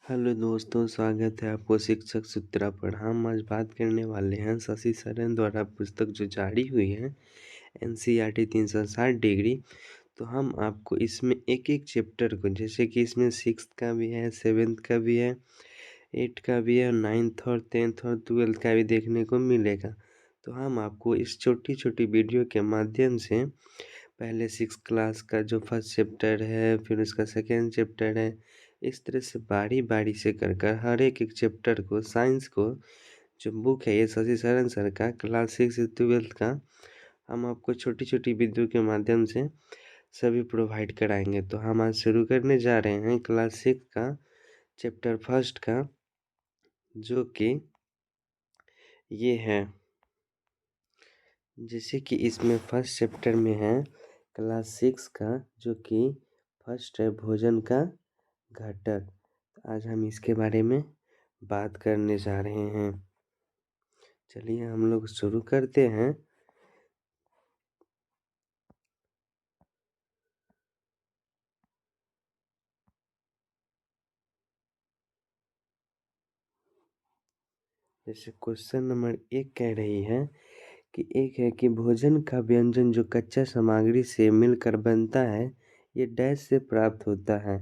Hello दोस्तों, स्वागत है आपको शिक्षक सूत्रा पर। हम आज बात करने वाले हैं शशि सरन द्वारा पुस्तक जो जारी हुई है NCERT 360 डिग्री। तो हम आपको इसमें एक एक चैप्टर को, जैसे कि इसमें 6th का भी है, 7th का भी है, 8th का भी है, 9th और 10th और 12th का भी देखने को मिलेगा। तो हम आपको इस छोटी छोटी वीडियो के माध्यम से पहले 6th क्लास का जो फर्स्ट चैप्टर है, फिर उसका सेकेंड चैप्टर है, इस तरह से बारी बारी से कर कर हर एक चैप्टर को, साइंस को जो बुक है ये शशि सरन सर का क्लास 6 से 12th का, हम आपको छोटी छोटी वीडियो के माध्यम से सभी प्रोवाइड कराएंगे। तो हम आज शुरू करने जा रहे हैं क्लास 6 का चैप्टर फर्स्ट का, जो कि ये है। जैसे कि इसमें फर्स्ट चैप्टर में है क्लास 6 का, जो कि फर्स्ट है भोजन का घटक। आज हम इसके बारे में बात करने जा रहे हैं। चलिए हम लोग शुरू करते हैं। जैसे क्वेश्चन नंबर 1 कह रही है कि एक है कि भोजन का व्यंजन जो कच्चा सामग्री से मिलकर बनता है, ये डैश से प्राप्त होता है।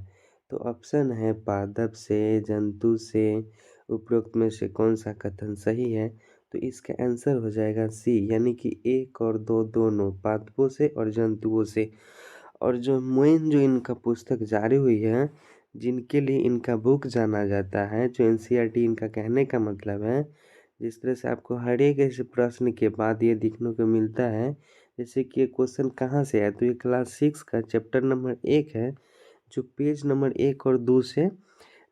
तो ऑप्शन है पादप से, जंतु से, उपरोक्त में से कौन सा कथन सही है। तो इसका आंसर हो जाएगा सी, यानी कि 1 और 2 दोनों, पादपों से और जंतुओं से। और जो मेन जो इनका पुस्तक जारी हुई है, जिनके लिए इनका बुक जाना जाता है, जो NCERT इनका कहने का मतलब है, जिस तरह से आपको हर एक ऐसे प्रश्न के बाद ये देखने को मिलता है, जैसे कि ये क्वेश्चन कहाँ से है, तो ये क्लास 6 का चैप्टर नंबर 1 है, जो पेज नंबर 1 और 2 से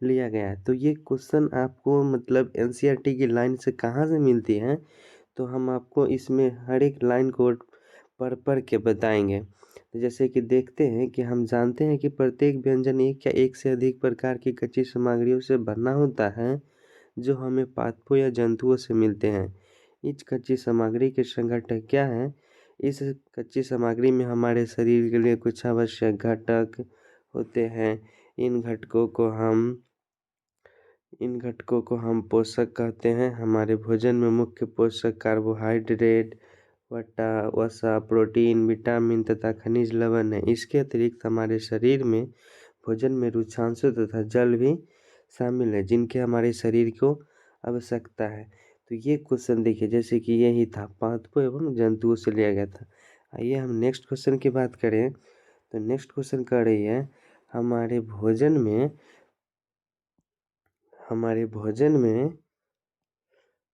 लिया गया है। तो ये क्वेश्चन आपको मतलब NCERT की लाइन से कहाँ से मिलती है, तो हम आपको इसमें हर एक लाइन को पढ़ पढ़ के बताएंगे। तो जैसे कि देखते हैं कि हम जानते हैं कि प्रत्येक व्यंजन एक या एक से अधिक प्रकार की कच्ची सामग्रियों से बना होता है, जो हमें पादपों या जंतुओं से मिलते हैं। इस कच्ची सामग्री के संघटक क्या हैं? इस कच्ची सामग्री में हमारे शरीर के लिए कुछ आवश्यक घटक होते हैं। इन घटकों को हम पोषक कहते हैं। हमारे भोजन में मुख्य पोषक कार्बोहाइड्रेट, वसा, प्रोटीन, विटामिन तथा खनिज लवण है। इसके अतिरिक्त हमारे शरीर में भोजन में रुक्षांशों तथा जल भी शामिल है, जिनके हमारे शरीर को आवश्यकता है। तो ये क्वेश्चन देखिए, जैसे कि यही था, पादपों एवं जंतुओं से लिया गया था। आइए हम नेक्स्ट क्वेश्चन की बात करें। तो नेक्स्ट क्वेश्चन कर रही है, हमारे भोजन में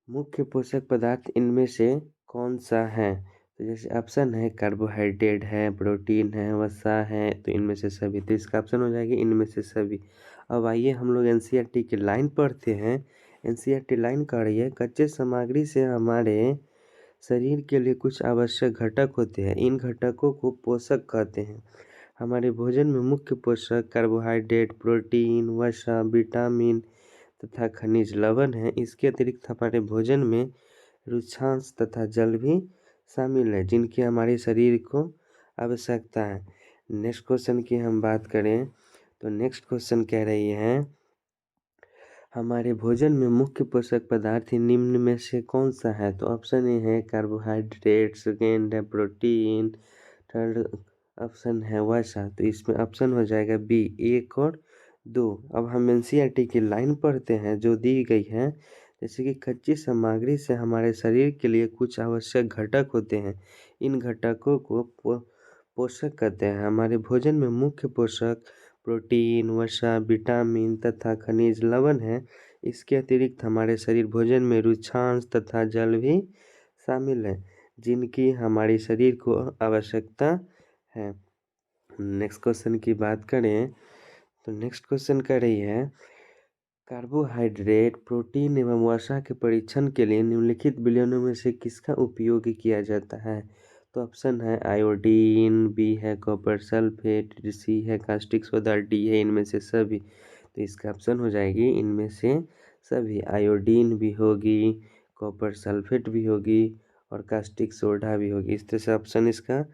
मुख्य पोषक पदार्थ इनमें से कौन सा है। तो जैसे ऑप्शन है कार्बोहाइड्रेट है, प्रोटीन है, वसा है, तो इनमें से सभी। तो इसका ऑप्शन हो जाएगी इनमें से सभी। अब आइए हम लोग NCERT की लाइन पढ़ते हैं। NCERT लाइन कह रही है, कच्चे सामग्री से हमारे शरीर के लिए कुछ आवश्यक घटक होते हैं। इन घटकों को पोषक कहते हैं। हमारे भोजन में मुख्य पोषक कार्बोहाइड्रेट, प्रोटीन, वसा, विटामिन तथा खनिज लवण है। इसके अतिरिक्त हमारे भोजन में रुक्षांश तथा जल भी शामिल है, जिनकी हमारे शरीर को आवश्यकता है। नेक्स्ट क्वेश्चन की हम बात करें, तो नेक्स्ट क्वेश्चन कह रही है, हमारे भोजन में मुख्य पोषक पदार्थ निम्न में से कौन सा है। तो ऑप्शन ए है कार्बोहाइड्रेट, सेकेंड है प्रोटीन, थर्ड ऑप्शन है वसा। तो इसमें ऑप्शन हो जाएगा बी, 1 और 2। अब हम NCERT की लाइन पढ़ते हैं जो दी गई है, जैसे कि कच्ची सामग्री से हमारे शरीर के लिए कुछ आवश्यक घटक होते हैं। इन घटकों को पोषक कहते हैं। हमारे भोजन में मुख्य पोषक प्रोटीन, वसा, विटामिन तथा खनिज लवण है। इसके अतिरिक्त हमारे शरीर भोजन में रुक्षांश तथा जल भी शामिल है, जिनकी हमारे शरीर को आवश्यकता है। नेक्स्ट क्वेश्चन की बात करें, तो नेक्स्ट क्वेश्चन कर रही है, कार्बोहाइड्रेट, प्रोटीन एवं वसा के परीक्षण के लिए निम्नलिखित विलयनों में से किसका उपयोग किया जाता है। तो ऑप्शन है आयोडीन, बी है कॉपर सल्फेट, सी है कास्टिक सोडा, डी है इनमें से सभी। तो इसका ऑप्शन हो जाएगी इनमें से सभी। आयोडीन भी होगी, कॉपर सल्फेट भी होगी और कास्टिक सोडा भी होगी। इस तरह से ऑप्शन इसका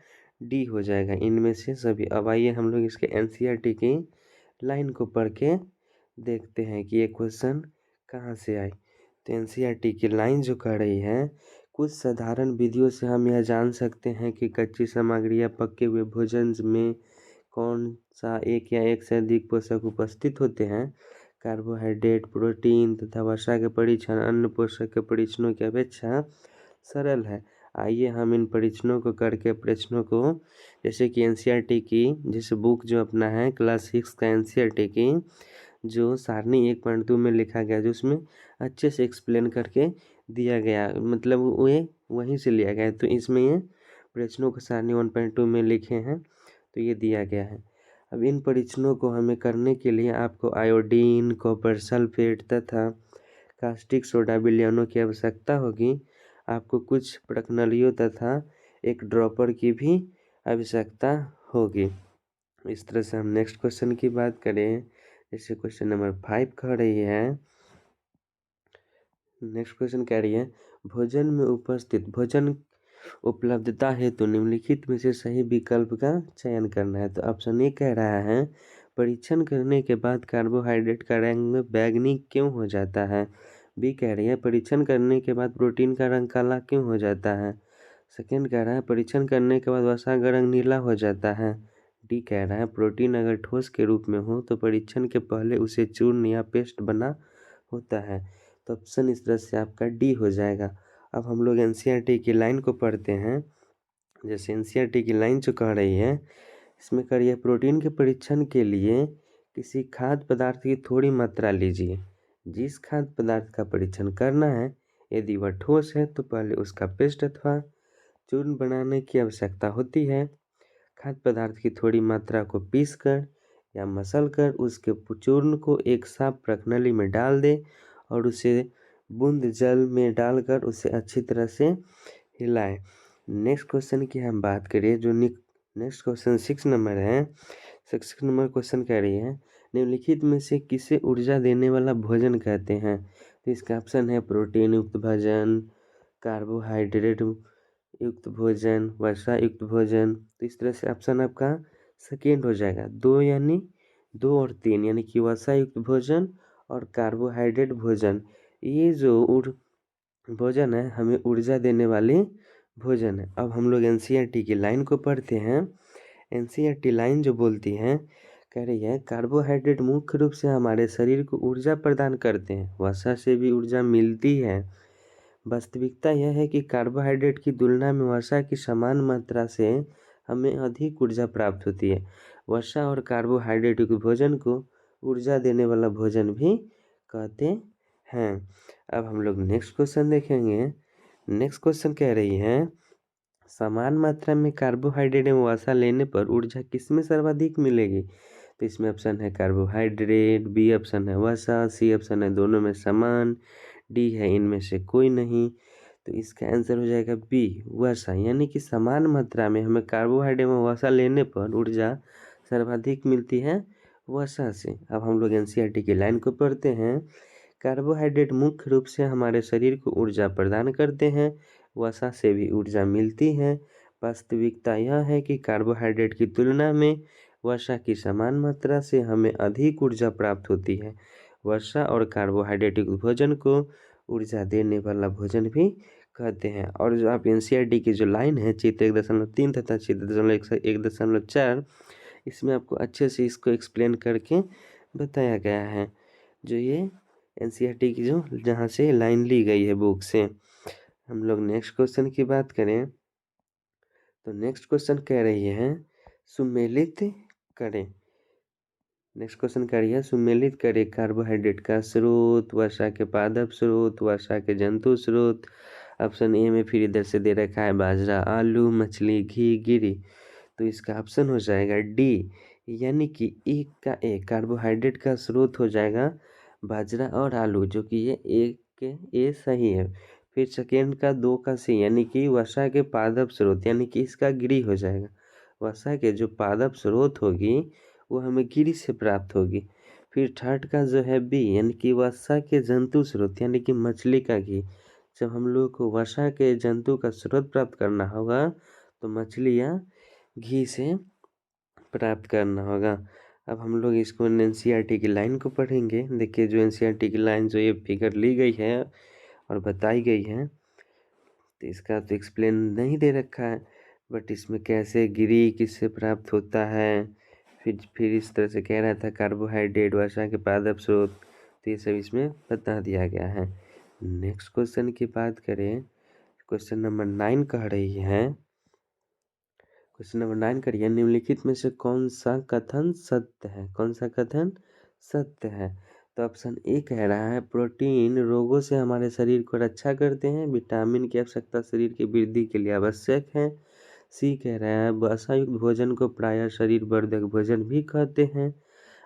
डी हो जाएगा, इनमें से सभी। अब आइए हम लोग इसके NCERT की लाइन को पढ़ के देखते हैं कि ये क्वेश्चन कहाँ से आए। तो एनसीईआरटी की लाइन जो कह रही है, कुछ साधारण विधियों से हम यह जान सकते हैं कि कच्ची सामग्री या पके हुए भोजन में कौन सा एक या एक से अधिक पोषक उपस्थित होते हैं। कार्बोहाइड्रेट, प्रोटीन तथा वसा के परीक्षण अन्य पोषक के परीक्षणों की अपेक्षा सरल है। आइए हम इन परीक्षणों को करके प्रश्नों को, जैसे कि एनसीईआरटी की जैसे बुक जो अपना है क्लास 6 का एनसीईआरटी की जो सारणी 1.2 में लिखा गया, जो उसमें अच्छे से एक्सप्लेन करके दिया गया, मतलब वे वहीं से लिया गया है। तो इसमें ये परीक्षणों को सारणी 1.2 में लिखे हैं, तो ये दिया गया है। अब इन परीक्षणों को हमें करने के लिए आपको आयोडीन, कॉपर सल्फेट तथा कास्टिक सोडा विलयनों की आवश्यकता होगी। आपको कुछ प्रश्नावलियों तथा एक ड्रॉपर की भी आवश्यकता होगी। इस तरह से हम नेक्स्ट क्वेश्चन की बात करें, जैसे क्वेश्चन नंबर 5 कह रही है, नेक्स्ट क्वेश्चन कह रही है, भोजन में उपस्थित भोजन उपलब्धता हेतु निम्नलिखित में से सही विकल्प का चयन करना है। तो ऑप्शन ए कह रहा है, परीक्षण करने के बाद कार्बोहाइड्रेट का रंग बैंगनी क्यों हो जाता है। बी कह रही है, परीक्षण करने के बाद प्रोटीन का रंग काला क्यों हो जाता है। सेकेंड कह रहा है, परीक्षण करने के बाद वसा का रंग नीला हो जाता है। डी कह रहा है, प्रोटीन अगर ठोस के रूप में हो तो परीक्षण के पहले उसे चूर्ण या पेस्ट बना होता है। तो ऑप्शन इस तरह से आपका डी हो जाएगा। अब हम लोग एनसीईआरटी की लाइन को पढ़ते हैं। जैसे एनसीईआरटी की लाइन जो कह रही है, इसमें कह रही है, प्रोटीन के परीक्षण के लिए किसी खाद्य पदार्थ की थोड़ी मात्रा लीजिए। जिस खाद्य पदार्थ का परीक्षण करना है, यदि वह ठोस है तो पहले उसका पेस्ट अथवा चूर्ण बनाने की आवश्यकता होती है। खाद्य पदार्थ की थोड़ी मात्रा को पीसकर या मसलकर उसके चूर्ण को एक साफ प्रणाली में डाल दे और उसे बूंद जल में डालकर उसे अच्छी तरह से हिलाएं। नेक्स्ट क्वेश्चन की हम बात करें, जो नेक्स्ट क्वेश्चन 6 नंबर है। 6 नंबर क्वेश्चन कह रही है, निम्नलिखित में से किसे ऊर्जा देने वाला भोजन कहते हैं। तो इसका ऑप्शन है प्रोटीन युक्त भोजन, कार्बोहाइड्रेट युक्त भोजन, वसा युक्त भोजन। तो इस तरह से ऑप्शन आपका सेकेंड हो जाएगा। 2 यानी 2 और 3 यानी कि वसा युक्त भोजन और कार्बोहाइड्रेट भोजन, ये जो भोजन है हमें ऊर्जा देने वाली भोजन है। अब हम लोग एनसीईआरटी की लाइन को पढ़ते हैं। एनसीईआरटी लाइन जो बोलती है, कह रही है, कार्बोहाइड्रेट मुख्य रूप से हमारे शरीर को ऊर्जा प्रदान करते हैं, वसा से भी ऊर्जा मिलती है। वास्तविकता यह है कि कार्बोहाइड्रेट की तुलना में वसा की समान मात्रा से हमें अधिक ऊर्जा प्राप्त होती है। वसा और कार्बोहाइड्रेट के भोजन को ऊर्जा देने वाला भोजन भी कहते हैं। अब हम लोग नेक्स्ट क्वेश्चन देखेंगे। नेक्स्ट क्वेश्चन कह रही है, समान मात्रा में कार्बोहाइड्रेट एवं वसा लेने पर ऊर्जा किसमें सर्वाधिक मिलेगी। तो इसमें ऑप्शन है कार्बोहाइड्रेट, बी ऑप्शन है वसा, सी ऑप्शन है दोनों में समान, डी है इनमें से कोई नहीं। तो इसका आंसर हो जाएगा बी वसा, यानी कि समान मात्रा में हमें कार्बोहाइड्रेट एवं वसा लेने पर ऊर्जा सर्वाधिक मिलती है वसा से। अब हम लोग एनसीईआरटी की लाइन को पढ़ते हैं। कार्बोहाइड्रेट मुख्य रूप से हमारे शरीर को ऊर्जा प्रदान करते हैं, वसा से भी ऊर्जा मिलती है। वास्तविकता यह है कि कार्बोहाइड्रेट की तुलना में वसा की समान मात्रा से हमें अधिक ऊर्जा प्राप्त होती है। वसा और कार्बोहाइड्रेट भोजन को ऊर्जा देने वाला भोजन भी कहते हैं। और जो आप एनसीईआरटी की जो लाइन है चित्र 1.3 तथा चित्र 1.4, इसमें आपको अच्छे से इसको एक्सप्लेन करके बताया गया है। जो ये एनसीईआरटी की जो जहाँ से लाइन ली गई है बुक से। हम लोग नेक्स्ट क्वेश्चन की बात करें, तो नेक्स्ट क्वेश्चन कह रही है, सुमेलित करें। नेक्स्ट क्वेश्चन कह रही है, सुमेलित करें कार्बोहाइड्रेट का स्रोत, वसा के पादप स्रोत, वसा के जंतु स्रोत। ऑप्शन ए में फिर इधर से दे रखा है बाजरा, आलू, मछली, घी, गिरी। तो इसका ऑप्शन हो जाएगा डी, यानी कि एक का एक कार्बोहाइड्रेट का स्रोत हो जाएगा बाजरा और आलू, जो कि ये एक के ए सही है। फिर सेकेंड का 2 का सी, यानी कि वसा के पादप स्रोत, यानी कि इसका गिरी हो जाएगा। वसा के जो पादप स्रोत होगी वो हमें गिरी से प्राप्त होगी। फिर थर्ड का जो है बी, यानी कि वसा के जंतु स्रोत, यानी कि मछली का घी। जब हम लोग को वसा के जंतु का स्रोत प्राप्त करना होगा तो मछली या घी से प्राप्त करना होगा। अब हम लोग इसको एनसीईआरटी की लाइन को पढ़ेंगे। देखिए जो एनसीईआरटी की लाइन जो ये फिगर ली गई है और बताई गई है, तो इसका तो एक्सप्लेन नहीं दे रखा है, बट इसमें कैसे गिरी, किससे प्राप्त होता है, फिर इस तरह से कह रहा था कार्बोहाइड्रेट वसा के पादप स्रोत, तो ये सब इसमें बता दिया गया है। नेक्स्ट क्वेश्चन की बात करें, क्वेश्चन नंबर 9 कह रही है, क्वेश्चन नंबर 9 करिए, निम्नलिखित में से कौन सा कथन सत्य है? कौन सा कथन सत्य है? तो ऑप्शन ए कह रहा है प्रोटीन रोगों से हमारे शरीर को रक्षा करते हैं, विटामिन की आवश्यकता शरीर की वृद्धि के लिए आवश्यक है। सी कह रहा है वसायुक्त भोजन को प्रायः शरीर वर्धक भोजन भी कहते हैं।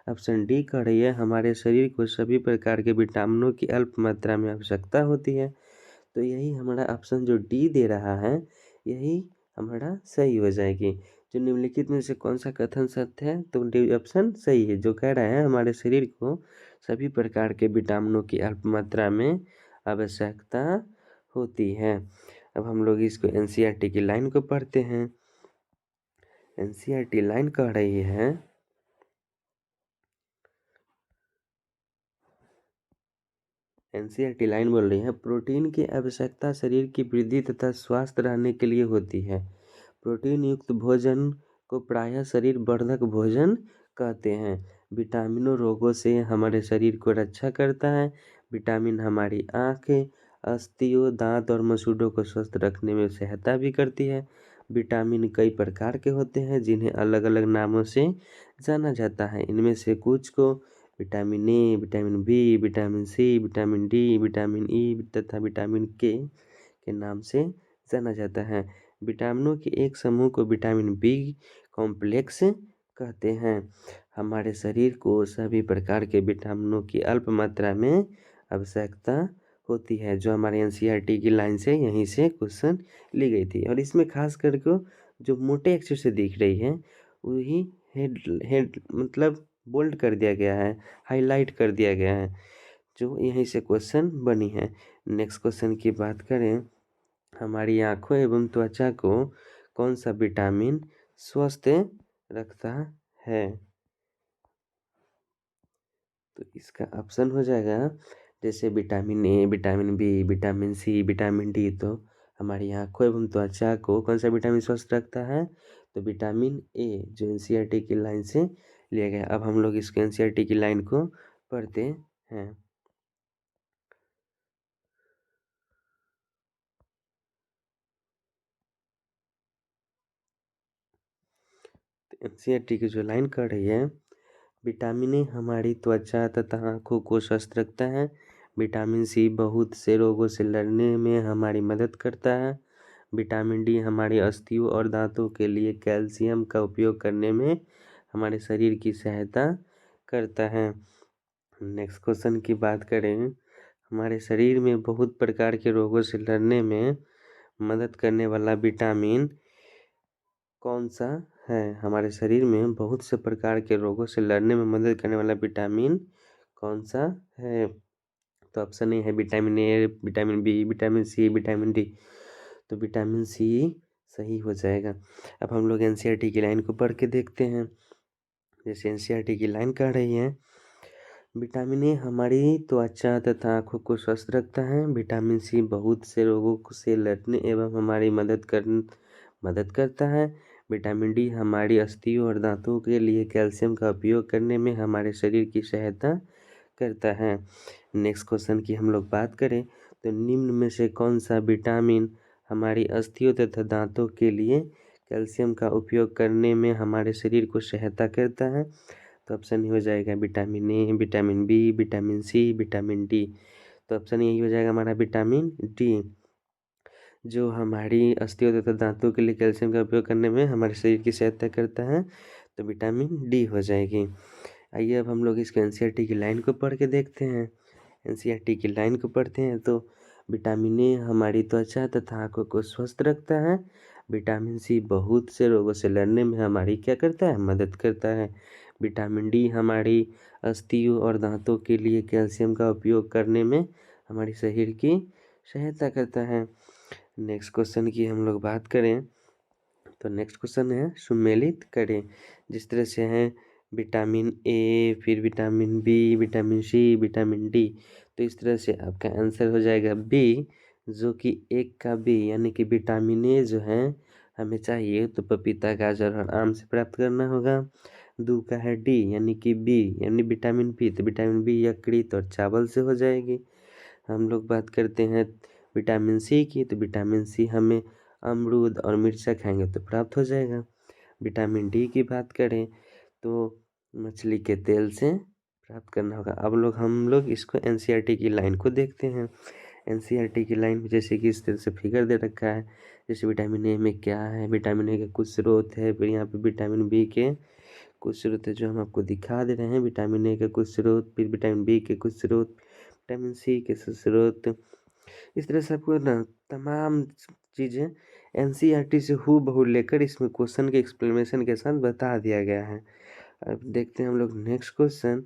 ऑप्शन डी कह रही है हमारे शरीर को सभी प्रकार के विटामिनों की अल्प मात्रा में आवश्यकता होती है। तो यही हमारा ऑप्शन जो डी दे रहा है, यही हमारा सही हो जाएगी। जो निम्नलिखित में से कौन सा कथन सत्य है? तो डी ऑप्शन सही है, जो कह रहा है हमारे शरीर को सभी प्रकार के विटामिनों की अल्प मात्रा में आवश्यकता होती है। अब हम लोग इसको एनसीईआरटी की लाइन को पढ़ते हैं। एनसीईआरटी लाइन कह रही है, एनसीईआरटी लाइन बोल रही है प्रोटीन की आवश्यकता शरीर की वृद्धि तथा स्वस्थ रहने के लिए होती है। प्रोटीन युक्त भोजन को प्रायः शरीर वर्धक भोजन कहते हैं। विटामिनों रोगों से हमारे शरीर को रक्षा करता है। विटामिन हमारी आँखें, अस्थियों, दांत और मसूड़ों को स्वस्थ रखने में सहायता भी करती है। विटामिन कई प्रकार के होते हैं जिन्हें अलग अलग नामों से जाना जाता है। इनमें से कुछ को vitamin A, vitamin B, vitamin C, vitamin D, vitamin E तथा विटामिन के नाम से जाना जाता है। विटामिनों के एक समूह को विटामिन बी कॉम्प्लेक्स कहते हैं। हमारे शरीर को सभी प्रकार के विटामिनों की अल्प मात्रा में आवश्यकता होती है, जो हमारे एनसीईआरटी की लाइन से यहीं से क्वेश्चन ली गई थी। और इसमें खास करके जो मोटे अक्षर से दिख रही है वही हेड हेड मतलब बोल्ड कर दिया गया है, हाईलाइट कर दिया गया है, जो यहीं से क्वेश्चन बनी है। नेक्स्ट क्वेश्चन की बात करें, हमारी आँखों एवं त्वचा को कौन सा विटामिन स्वस्थ रखता है? तो इसका ऑप्शन हो जाएगा जैसे vitamin A, vitamin B, vitamin C, vitamin D. तो हमारी आँखों एवं त्वचा को कौन सा विटामिन स्वस्थ रखता है? तो विटामिन ए, जो एनसीईआरटी की लाइन से लिया गया। अब हम लोग इसको एनसीईआरटी की लाइन को पढ़ते हैं। एनसीईआरटी की जो लाइन कर रही है, विटामिन ए हमारी त्वचा तथा आँखों को स्वस्थ रखता है। विटामिन सी बहुत से रोगों से लड़ने में हमारी मदद करता है। विटामिन डी हमारी अस्थियों और दांतों के लिए कैल्शियम का उपयोग करने में हमारे शरीर की सहायता करता है। नेक्स्ट क्वेश्चन की बात करें, हमारे शरीर में बहुत प्रकार के रोगों से लड़ने में मदद करने वाला विटामिन कौन सा है? हमारे शरीर में बहुत से प्रकार के रोगों से लड़ने में मदद करने वाला विटामिन कौन सा है? तो ऑप्शन ए है vitamin A, vitamin B, vitamin C, vitamin D. तो विटामिन सी सही हो जाएगा। अब हम लोग एनसीईआरटी की लाइन को पढ़ के देखते हैं। जैसे एनसीईआरटी की लाइन कह रही है, विटामिन ए हमारी त्वचा तथा आँखों को स्वस्थ रखता है। विटामिन सी बहुत से रोगों से लड़ने एवं हमारी मदद करता है। विटामिन डी हमारी अस्थियों और दांतों के लिए कैल्शियम का उपयोग करने में हमारे शरीर की सहायता करता है। नेक्स्ट क्वेश्चन की हम लोग बात करें, तो निम्न में से कौन सा विटामिन हमारी अस्थियों तथा दांतों के लिए कैल्शियम का उपयोग करने में हमारे शरीर को सहायता करता है? तो ऑप्शन ही हो जाएगा vitamin A, vitamin B, vitamin C, vitamin D. तो ऑप्शन यही हो जाएगा हमारा विटामिन डी, जो हमारी अस्थियों तथा दांतों के लिए कैल्शियम का उपयोग करने में हमारे शरीर की सहायता करता है। तो विटामिन डी हो जाएगी। आइए अब हम लोग इसको एनसीईआरटी की लाइन को पढ़ के देखते हैं। एनसीईआरटी की लाइन को पढ़ते हैं, तो विटामिन ए हमारी त्वचा तथा आँखों को स्वस्थ रखता है। विटामिन सी बहुत से रोगों से लड़ने में हमारी क्या करता है? मदद करता है। विटामिन डी हमारी अस्थियों और दांतों के लिए कैल्शियम का उपयोग करने में हमारे शरीर की सहायता करता है। नेक्स्ट क्वेश्चन की हम लोग बात करें, तो नेक्स्ट क्वेश्चन है सुमेलित करें। जिस तरह से है विटामिन ए, फिर vitamin B, vitamin C, vitamin D. तो इस तरह से आपका आंसर हो जाएगा बी, जो कि 1 का बी यानी कि विटामिन ए जो है हमें चाहिए तो पपीता, गाजर और आम से प्राप्त करना होगा। 2 का है डी यानी कि बी यानी विटामिन बी, तो विटामिन बी यकृत और चावल से हो जाएगी। हम लोग बात करते हैं विटामिन सी की, तो विटामिन सी हमें अमरूद और मिर्चा खाएंगे तो प्राप्त हो जाएगा। विटामिन डी की बात करें तो मछली के तेल से प्राप्त करना होगा। अब हम लोग इसको एनसीईआरटी की लाइन को देखते हैं। एनसीईआरटी की लाइन में जैसे कि इस तरह से फिगर दे रखा है, जैसे विटामिन ए में क्या है, विटामिन ए के कुछ स्रोत है, फिर यहाँ पे विटामिन बी के कुछ स्रोत है जो हम आपको दिखा दे रहे हैं। विटामिन ए के कुछ स्रोत, फिर विटामिन बी के कुछ स्रोत, विटामिन सी के स्रोत। इस तरह से आपको ना तमाम चीज़ें एनसीईआरटी से हूबहू लेकर इसमें क्वेश्चन के एक्सप्लेनेशन के साथ बता दिया गया है। अब देखते हैं हम लोग नेक्स्ट क्वेश्चन।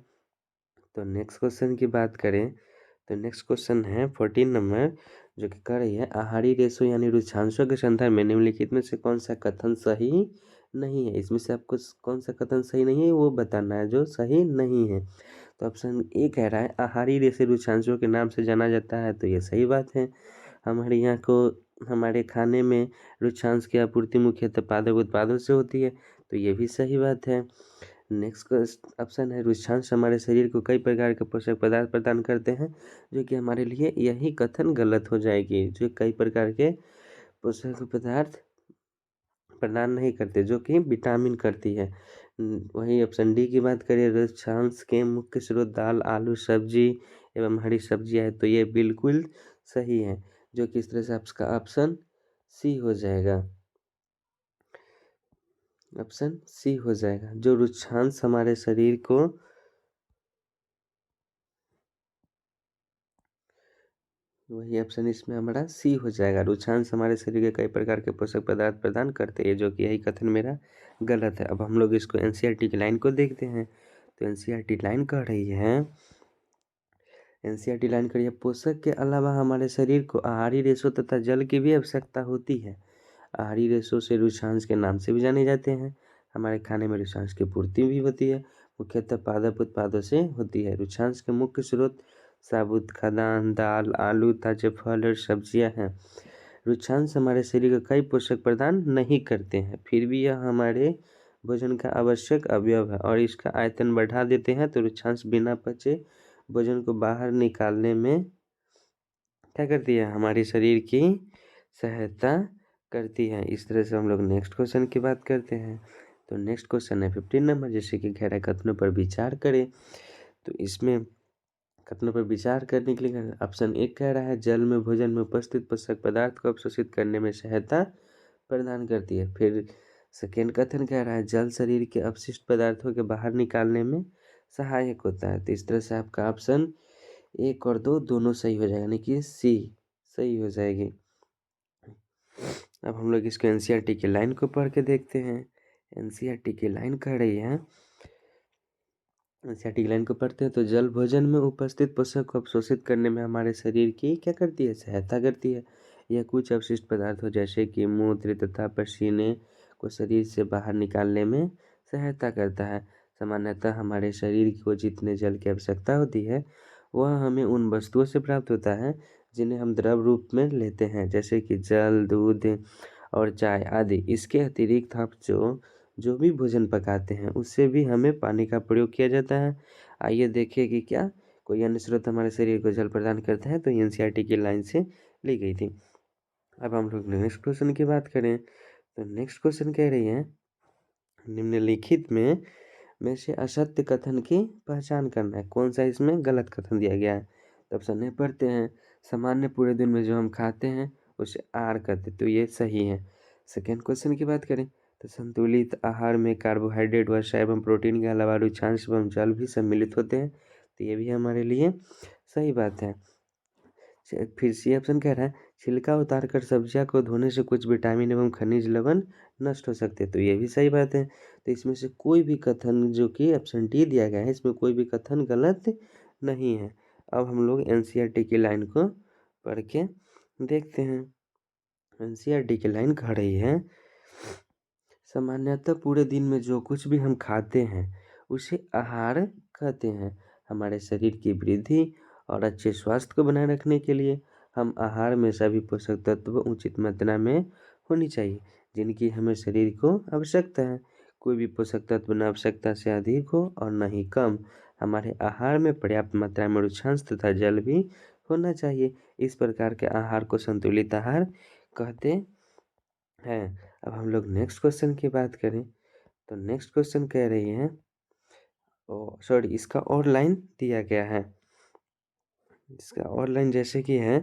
तो नेक्स्ट क्वेश्चन की बात करें तो नेक्स्ट क्वेश्चन है 14 नंबर, जो कि कह रही है आहारी रेशो यानी रुक्षांशों के संदर्भ में निम्नलिखित में से कौन सा कथन सही नहीं है। इसमें से आपको कौन सा कथन सही नहीं है वो बताना है जो सही नहीं है। तो ऑप्शन ए कह रहा है आहारी रेशे रुक्षांशों के नाम से जाना जाता है, तो ये सही बात है। हमारे यहाँ को हमारे खाने में रुक्षांश की आपूर्ति मुख्यतः पादप उत्पादों से होती है, तो ये भी सही बात है। नेक्स्ट ऑप्शन है रुक्षांश हमारे शरीर को कई प्रकार के पोषक पदार्थ प्रदान करते हैं, जो कि हमारे लिए यही कथन गलत हो जाएगी, जो कई प्रकार के पोषक पदार्थ प्रदान नहीं करते, जो कि विटामिन करती है। वही ऑप्शन डी की बात करें रुक्षांश के मुख्य स्रोत दाल, आलू, सब्जी एवं हरी सब्जियां है, तो ये बिल्कुल सही है, जो कि इस तरह से आपका ऑप्शन सी हो जाएगा। ऑप्शन सी हो जाएगा, जो रुक्षांश हमारे शरीर को वही ऑप्शन इसमें हमारा सी हो जाएगा। रुक्षांश हमारे शरीर के कई प्रकार के पोषक पदार्थ प्रदान करते हैं, जो कि यही कथन मेरा गलत है। अब हम लोग इसको एनसीईआरटी की लाइन को देखते हैं। तो एनसीईआरटी लाइन कह रही है एनसीईआरटी लाइन कह रही है पोषक के अलावा हमारे शरीर को आहारी रेशों तथा जल की भी आवश्यकता होती है। आहारी रेशों से रुक्षांश के नाम से भी जाने जाते हैं। हमारे खाने में रुक्षांश की पूर्ति भी होती है, मुख्यतः पादप उत्पादों से होती है। रुक्षांश के मुख्य स्रोत साबुत खाद्यान्न, दाल, आलू, ताजे फल और सब्जियां हैं। रुक्षांश हमारे शरीर को कई पोषक प्रदान नहीं करते हैं, फिर भी यह हमारे भोजन का आवश्यक अवयव है और इसका आयतन बढ़ा देते हैं। तो रुक्षांश बिना पचे भोजन को बाहर निकालने में क्या करती है, हमारे शरीर की सहायता करती है। इस तरह से हम लोग नेक्स्ट क्वेश्चन की बात करते हैं। तो नेक्स्ट क्वेश्चन है 15 नंबर, जैसे कि गहरा कथनों पर विचार करें। तो इसमें कथनों पर विचार करने के लिए ऑप्शन एक कह रहा है जल में भोजन में उपस्थित पोषक पदार्थ को अवशोषित करने में सहायता प्रदान करती है। फिर सेकेंड कथन कह रहा है जल शरीर के अपशिष्ट पदार्थों के बाहर निकालने में सहायक होता है। तो इस तरह से आपका ऑप्शन 1 और 2 दोनों सही हो जाएगा, यानी कि सी सही हो जाएगी। अब हम लोग इसको एनसीईआरटी की लाइन को पढ़ के देखते हैं। एनसीईआरटी की लाइन कह रही है एनसीईआरटी की लाइन को पढ़ते हैं तो जल भोजन में उपस्थित पोषक को अवशोषित करने में हमारे शरीर की क्या करती है, सहायता करती है। यह कुछ अवशिष्ट पदार्थों जैसे कि मूत्र तथा पसीने को शरीर से बाहर निकालने में सहायता करता है। सामान्यतः हमारे शरीर को जितने जल की आवश्यकता होती है वह हमें उन वस्तुओं से प्राप्त होता है जिन्हें हम द्रव रूप में लेते हैं, जैसे कि जल, दूध और चाय आदि। इसके अतिरिक्त आप जो भी भोजन पकाते हैं उससे भी हमें पानी का प्रयोग किया जाता है। आइए देखें कि क्या कोई अन्य स्रोत हमारे शरीर को जल प्रदान करता है, तो एनसीईआरटी की लाइन से ली गई थी। अब हम लोग नेक्स्ट क्वेश्चन की बात करें तो नेक्स्ट क्वेश्चन कह रही है निम्नलिखित में से असत्य कथन की पहचान करना है। कौन सा इसमें गलत कथन दिया गया है। तो ऑप्शन ए पढ़ते हैं सामान्य पूरे दिन में जो हम खाते हैं उसे आहार कहते, तो ये सही है। सेकेंड क्वेश्चन की बात करें तो संतुलित आहार में कार्बोहाइड्रेट, वसा एवं प्रोटीन के अलावा रुक्षांश एवं जल भी सम्मिलित होते हैं, तो ये भी हमारे लिए सही बात है। फिर सी ऑप्शन कह रहा है छिलका उतार कर सब्जियां को धोने से कुछ विटामिन एवं खनिज लवण नष्ट हो सकते हैं, तो ये भी सही बात है। तो इसमें से कोई भी कथन जो कि ऑप्शन डी दिया गया है इसमें कोई भी कथन गलत नहीं है। अब हम लोग एनसीईआरटी की लाइन को पढ़ के देखते हैं। एनसीईआरटी की लाइन कह रही है सामान्यतः पूरे दिन में जो कुछ भी हम खाते हैं उसे आहार कहते हैं। हमारे शरीर की वृद्धि और अच्छे स्वास्थ्य को बनाए रखने के लिए हम आहार में सभी पोषक तत्व उचित मात्रा में होनी चाहिए, जिनकी हमें शरीर को आवश्यकता है। कोई भी पोषक तत्व न आवश्यकता से अधिक हो और न ही कम। हमारे आहार में पर्याप्त मात्रा में रुक्षांश तथा जल भी होना चाहिए। इस प्रकार के आहार को संतुलित आहार कहते हैं। अब हम लोग नेक्स्ट क्वेश्चन की बात करें तो नेक्स्ट क्वेश्चन कह रही है, सॉरी, इसका और लाइन दिया गया है। इसका और लाइन जैसे कि है,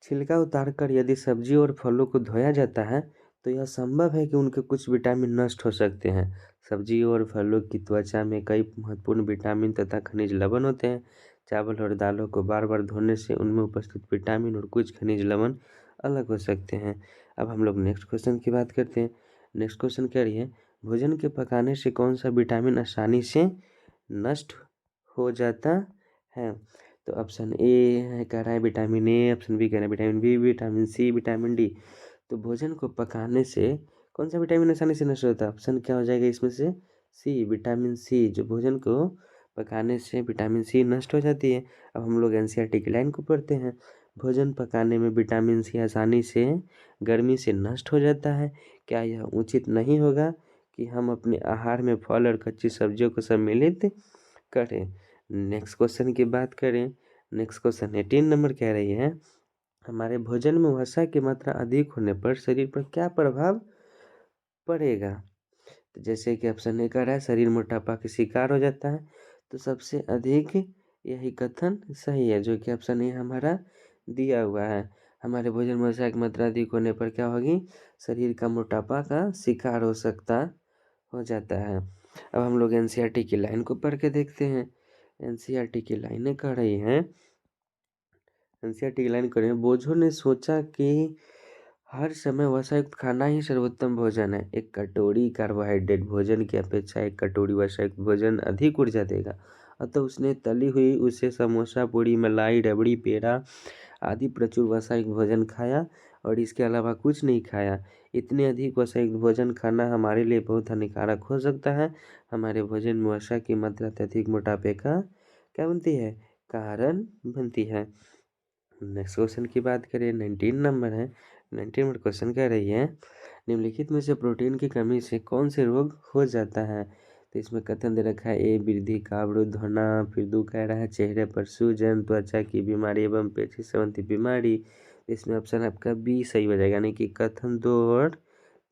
छिलका उतारकर यदि सब्जी और फलों को धोया जाता है तो यह संभव है कि उनके कुछ विटामिन नष्ट हो सकते हैं। सब्जी और फलों की त्वचा में कई महत्वपूर्ण विटामिन तथा खनिज लवण होते हैं। चावल और दालों को बार बार धोने से उनमें उपस्थित विटामिन और कुछ खनिज लवण अलग हो सकते हैं। अब हम लोग नेक्स्ट क्वेश्चन की बात करते हैं। नेक्स्ट क्वेश्चन कह रही है, भोजन के पकाने से कौन सा विटामिन आसानी से नष्ट हो जाता है। तो ऑप्शन ए है, कह रहा है विटामिन ए, ऑप्शन बी कह रहा है vitamin B, vitamin C, vitamin D. तो भोजन को पकाने से कौन सा विटामिन आसानी से नष्ट होता है? ऑप्शन क्या हो जाएगा इसमें से? सी, विटामिन सी। जो भोजन को पकाने से विटामिन सी नष्ट हो जाती है। अब हम लोग एनसीईआरटी की लाइन को पढ़ते हैं। भोजन पकाने में विटामिन सी आसानी से गर्मी से नष्ट हो जाता है। क्या यह उचित नहीं होगा कि हम अपने आहार में फल और कच्ची सब्जियों को सम्मिलित करें? नेक्स्ट क्वेश्चन की बात करें। नेक्स्ट क्वेश्चन 18 नंबर कह रही है, हमारे भोजन में वसा की मात्रा अधिक होने पर शरीर पर क्या प्रभाव पड़ेगा? तो जैसे कि ऑप्शन ए कह रहा है शरीर मोटापा का शिकार हो जाता है। तो सबसे अधिक यही कथन सही है, जो कि ऑप्शन ए हमारा दिया हुआ है। हमारे भोजन में वसा की मात्रा अधिक होने पर क्या होगी? शरीर का मोटापा का शिकार हो जाता है। अब हम लोग एनसीईआरटी की लाइन को पढ़ के देखते हैं। एनसीईआरटी की लाइनें कह रही हैं, एनसीईआरटी की लाइन कह रही है, बोझों ने सोचा कि हर समय वसायुक्त खाना ही सर्वोत्तम भोजन है। एक कटोरी कार्बोहाइड्रेट भोजन की अपेक्षा एक कटोरी वसायुक्त भोजन अधिक ऊर्जा देगा। अतः उसने तली हुई उसे समोसा, पूड़ी, मलाई, रबड़ी, पेड़ा आदि प्रचुर वसायुक्त भोजन खाया और इसके अलावा कुछ नहीं खाया। इतने अधिक वसायुक्त भोजन खाना हमारे लिए बहुत हानिकारक हो सकता है। हमारे भोजन में वसा की मात्रा अत्यधिक मोटापे का क्या बनती है? कारण बनती है। नेक्स्ट क्वेश्चन की बात करें, 19 नंबर है। 19 नंबर क्वेश्चन कह रही है, निम्नलिखित में से प्रोटीन की कमी से कौन से रोग हो जाता है? तो इसमें कथन दे रखा है, ए वृद्धि का अवरुद्ध होना, फिर दो कह रहा है चेहरे पर सूजन, त्वचा की बीमारी एवं पेची संबंधी बीमारी। इसमें ऑप्शन आपका बी सही हो जाएगा, यानी कि कथन 2 और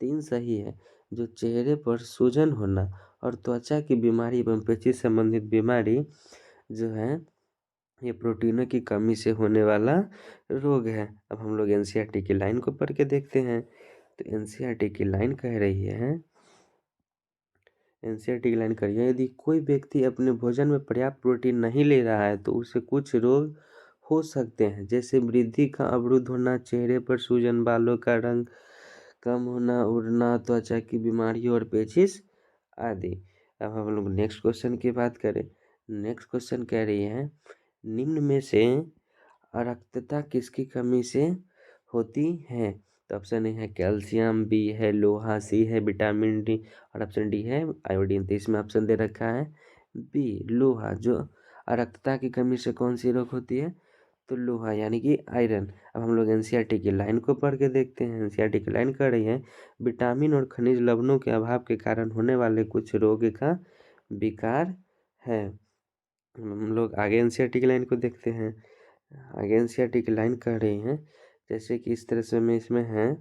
3 सही है। जो चेहरे पर सूजन होना और त्वचा की बीमारी एवं पेची संबंधित बीमारी जो है, ये प्रोटीनों की कमी से होने वाला रोग है। अब हम लोग एनसीईआरटी की लाइन को पढ़ के देखते हैं। तो एनसीईआरटी की लाइन कह रही है, एनसीईआरटी की लाइन कह रही है, यदि कोई व्यक्ति अपने भोजन में पर्याप्त प्रोटीन नहीं ले रहा है तो उसे कुछ रोग हो सकते हैं, जैसे वृद्धि का अवरुद्ध होना, चेहरे पर सूजन, बालों का रंग कम होना, उड़ना, त्वचा की बीमारी और पेचिश आदि। अब हम लोग नेक्स्ट क्वेश्चन की बात करें। नेक्स्ट क्वेश्चन कह रही है, निम्न में से अरक्तता किसकी कमी से होती है? तो ऑप्शन ए है कैल्शियम, बी है लोहा, सी है विटामिन डी और ऑप्शन डी है आयोडीन। तो इसमें ऑप्शन दे रखा है बी, लोहा। जो अरक्तता की कमी से कौन सी रोग होती है? तो लोहा, यानी कि आयरन। अब हम लोग एनसीईआरटी की लाइन को पढ़ के देखते हैं। एनसीईआरटी की लाइन कर रही है, विटामिन और खनिज लवणों के अभाव के कारण होने वाले कुछ रोग का विकार है। हम लोग आगे एनसीईआरटी की लाइन को देखते हैं। आगे एनसीईआरटी की लाइन कह रही हैं, जैसे कि इस तरह से मैं इसमें है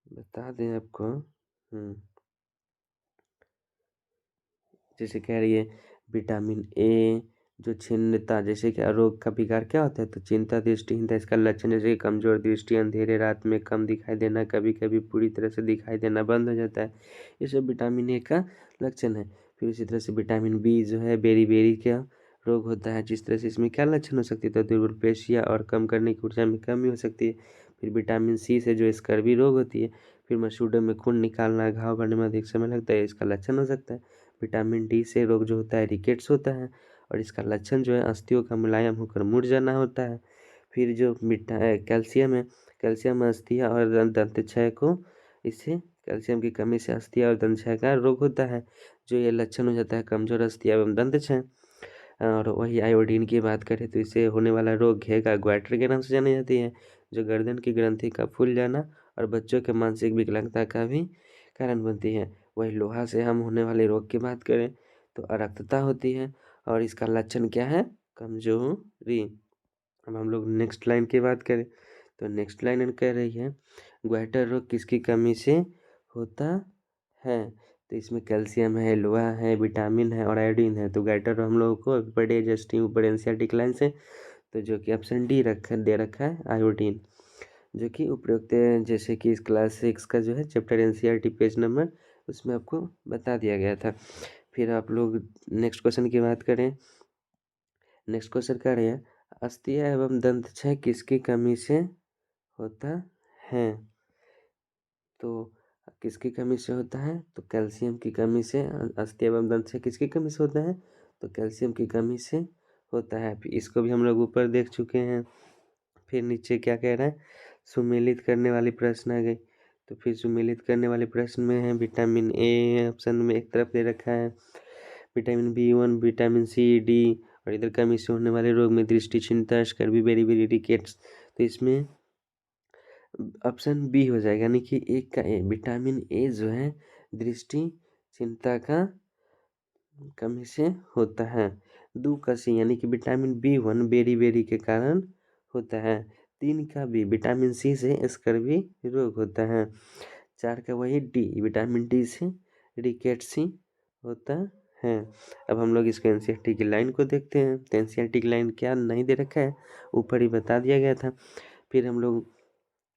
बता दें आपको। जैसे कह रही है विटामिन ए जो छिन्नता, जैसे कि रोग का विकार क्या होता है? तो चिंता, दृष्टिहीनता इसका लक्षण, जैसे कि कमजोर दृष्टि, अंधेरे रात में कम दिखाई देना, कभी कभी पूरी तरह से दिखाई देना बंद हो जाता है। ये सब विटामिन ए का लक्षण है। फिर इसी तरह से विटामिन बी जो है बेरी बेरी का रोग होता है। जिस तरह से इसमें क्या लक्षण हो सकती है? तो दुर्बल पेशियाँ और कम करने की ऊर्जा में कमी हो सकती है। फिर विटामिन सी से जो स्कर्वी रोग होती है। फिर मसूड़ों में खून निकालना, घाव भरने में अधिक समय लगता है, इसका लक्षण हो सकता है। विटामिन डी से रोग जो होता है रिकेट्स होता है और इसका लक्षण जो है अस्थियों का मुलायम होकर मुड़ जाना होता है। फिर जो कैल्शियम है, कैल्शियम अस्थियाँ और दंत क्षय को इससे कैल्शियम की कमी से अस्थियाँ और दंत क्षय का रोग होता है, जो ये लक्षण हो जाता है कमजोर अस्थियाँ एवं दंत क्षय। और वही आयोडीन की बात करें तो इससे होने वाला रोग घेगा ग्वाइटर के नाम से जानी जाती है, जो गर्दन की ग्रंथि का फूल जाना और बच्चों के मानसिक विकलांगता का भी कारण बनती है। वही लोहा से हम होने वाले रोग की बात करें तो अरक्तता होती है और इसका लक्षण क्या है? कमजोरी। अब हम लोग नेक्स्ट लाइन की बात करें तो नेक्स्ट लाइन कह रही है ग्वाइटर रोग किसकी कमी से होता है? तो इसमें कैल्शियम है, लोहा है, विटामिन है और आयोडीन है। तो ग्वाइटर हम लोगों को ऊपर डाइजेस्टिव ऊपर एनसीईआरटी लाइन से तो जो कि ऑप्शन डी दे रखा है आयोडीन, जो कि उपयुक्त जैसे कि इस क्लास 6 का जो है चैप्टर एनसीईआरटी पेज नंबर उसमें आपको बता दिया गया था। फिर आप लोग नेक्स्ट क्वेश्चन की बात करें। नेक्स्ट क्वेश्चन क्या है? अस्थियाँ एवं दंत क्षय किसकी कमी से होता है? तो किसकी कमी से होता है? तो कैल्शियम की कमी से। अस्थियाँ एवं दंत क्षय किसकी कमी से होता है? तो कैल्शियम की कमी से होता है। इसको भी हम लोग ऊपर देख चुके हैं। फिर नीचे क्या कह रहा है? सुमेलित करने वाली प्रश्न आ गई। तो फिर सुमेलित करने वाले प्रश्न में है विटामिन ए ऑप्शन में एक तरफ दे रखा है, विटामिन B1, विटामिन सी, डी और इधर कमी से होने वाले रोग में दृष्टि क्षीणता, स्कर्वी, बेरी रिकेट्स। तो इसमें ऑप्शन बी हो जाएगा, यानी कि एक का ए। विटामिन ए जो है दृष्टि क्षीणता का कमी से होता है। 2 का सी यानी कि विटामिन B1 बेरी के कारण होता है। 3 का बी विटामिन सी से स्कर्वी रोग होता है। 4 का वही डी विटामिन डी से रिकेट्सी होता है। अब हम लोग इसको एनसीईआरटी की लाइन को देखते हैं। तो एनसीईआरटी की लाइन क्या नहीं दे रखा है, ऊपर ही बता दिया गया था। फिर हम लोग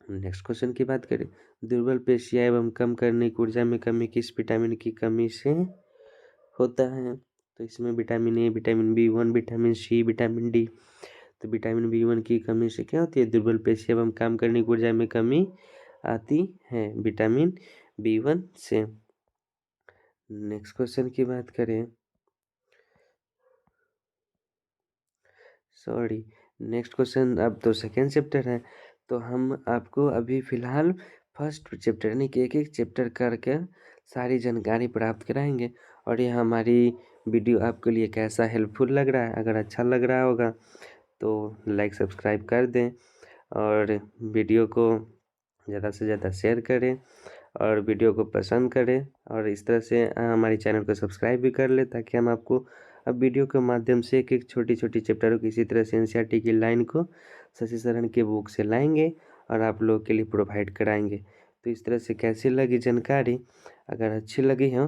नेक्स्ट क्वेश्चन की बात करें। दुर्बल पेशियाँ एवं कम करने की ऊर्जा में कमी किस विटामिन की कमी से होता है? तो इसमें vitamin A, vitamin B1, vitamin C, vitamin D. तो विटामिन B1 की कमी से क्या होती है? दुर्बल पेशियाँ एवं काम करने की ऊर्जा में कमी आती है विटामिन B1 से। नेक्स्ट क्वेश्चन की बात करें। सॉरी, नेक्स्ट क्वेश्चन अब तो सेकेंड चैप्टर है, तो हम आपको अभी फ़िलहाल फर्स्ट चैप्टर यानी कि एक चैप्टर करके सारी जानकारी प्राप्त कराएंगे। और ये हमारी वीडियो आपके लिए कैसा हेल्पफुल लग रहा है? अगर अच्छा लग रहा होगा तो लाइक सब्सक्राइब कर दें और वीडियो को ज़्यादा से ज़्यादा शेयर करें और वीडियो को पसंद करें और इस तरह से हमारे चैनल को सब्सक्राइब भी कर लें, ताकि हम आपको अब वीडियो के माध्यम से एक छोटी चैप्टरों की इसी तरह से एनसीईआरटी की लाइन को शशि शरण के बुक से लाएंगे और आप लोगों के लिए प्रोवाइड कराएंगे। तो इस तरह से कैसी लगी जानकारी? अगर अच्छी लगी हो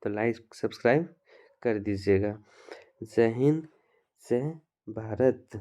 तो लाइक सब्सक्राइब कर दीजिएगा। जय हिंद, जय भारत।